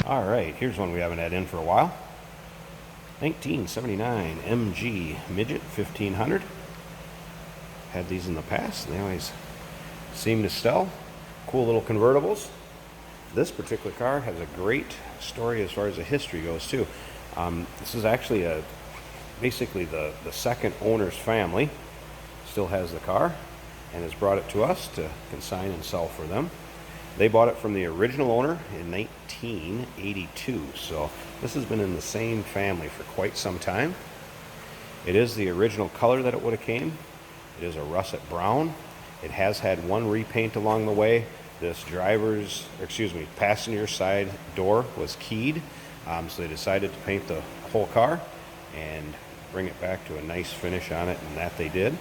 All right, here's one we haven't had in for a while. 1979 MG Midget 1500. Had these in the past, and they always seem to sell. Cool little convertibles. This particular car has a great story as far as the history goes too. This is actually basically the second owner's family still has the car and has brought it to us to consign and sell for them. They bought it from the original owner in 1982, so this has been in the same family for quite some time. It is the original color that it would have came. It is a russet brown. It has had one repaint along the way. This passenger side door was keyed, so they decided to paint the whole car and bring it back to a nice finish on it, and that they did.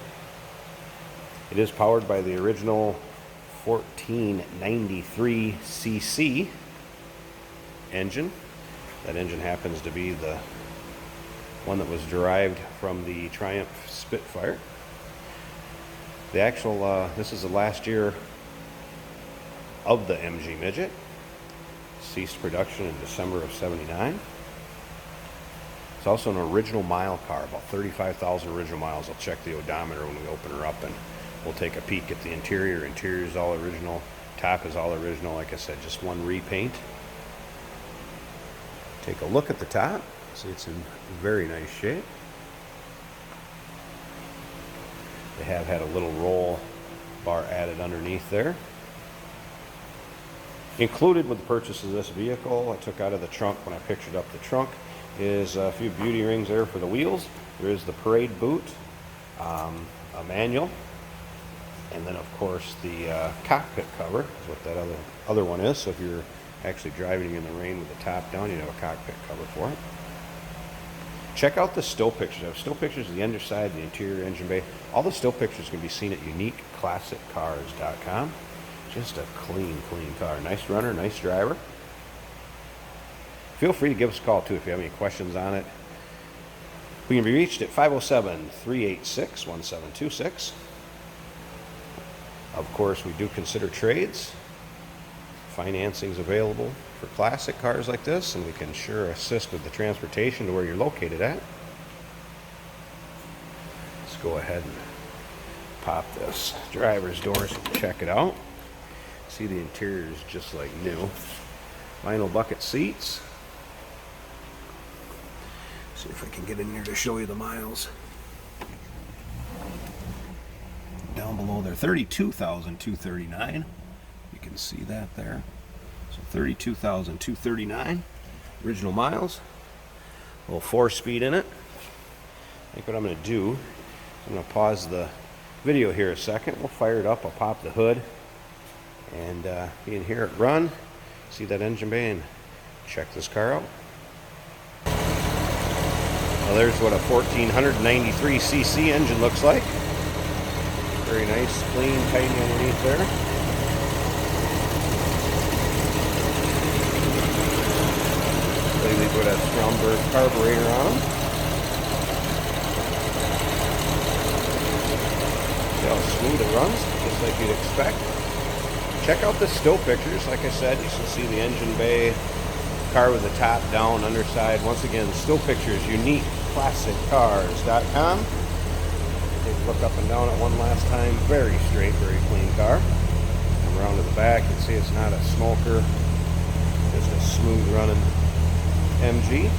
It is powered by the original 1493 cc engine. That engine happens to be the one that was derived from the Triumph Spitfire. The actual, this is the last year of the MG Midget. Ceased production in December of '79. It's also an original mile car, about 35,000 original miles. I'll check the odometer when we open her up and we'll take a peek at the interior. Interior is all original. Top is all original. Like I said, just one repaint. Take a look at the top. See, it's in very nice shape. They have had a little roll bar added underneath there. Included with the purchase of this vehicle, I took out of the trunk when I pictured up the trunk, is a few beauty rings there for the wheels. There is the parade boot, a manual, and then of course the cockpit cover is what that other one is. So if you're actually driving in the rain with the top down, you'd have a cockpit cover for it. Check out the still pictures. I have still pictures of the underside, the interior engine bay. All the still pictures can be seen at uniqueclassiccars.com. Just a clean car. Nice runner, nice driver. Feel free to give us a call too if you have any questions on it. We can be reached at 507-386-1726. Of course, we do consider trades. Financing's available for classic cars like this, and we can sure assist with the transportation to where you're located at. Let's go ahead and pop this driver's door so you can check it out. See, the interior is just like new. Vinyl bucket seats. See if I can get in here to show you the miles. Down below there, 32,239. You can see that there. So 32,239 original miles. A little 4-speed in it. I think what I'm going to do is I'm going to pause the video here a second. We'll fire it up. I'll pop the hood and be in here at run. See that engine bay and check this car out. Well, there's what a 1493 cc engine looks like. Very nice, clean, tidy underneath there. They put a Stromberg carburetor on them. See how smooth it runs, just like you'd expect. Check out the still pictures. Like I said, you can see the engine bay, car with the top down, underside. Once again, still pictures, uniqueclassiccars.com. Take a look up and down it one last time. Very straight, very clean car. Come around to the back, you can see it's not a smoker, just a smooth running MG.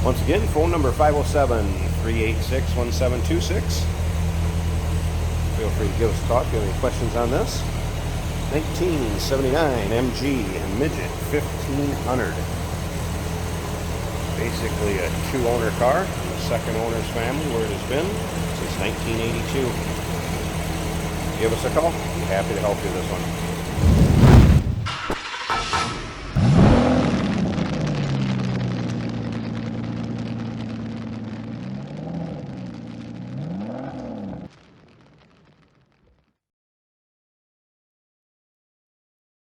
Once again, phone number 507-386-1726. Feel free to give us a call if you have any questions on this. 1979 MG Midget 1500. Basically a two-owner car in the second owner's family where it has been since 1982. Give us a call. We'll be happy to help you with this one.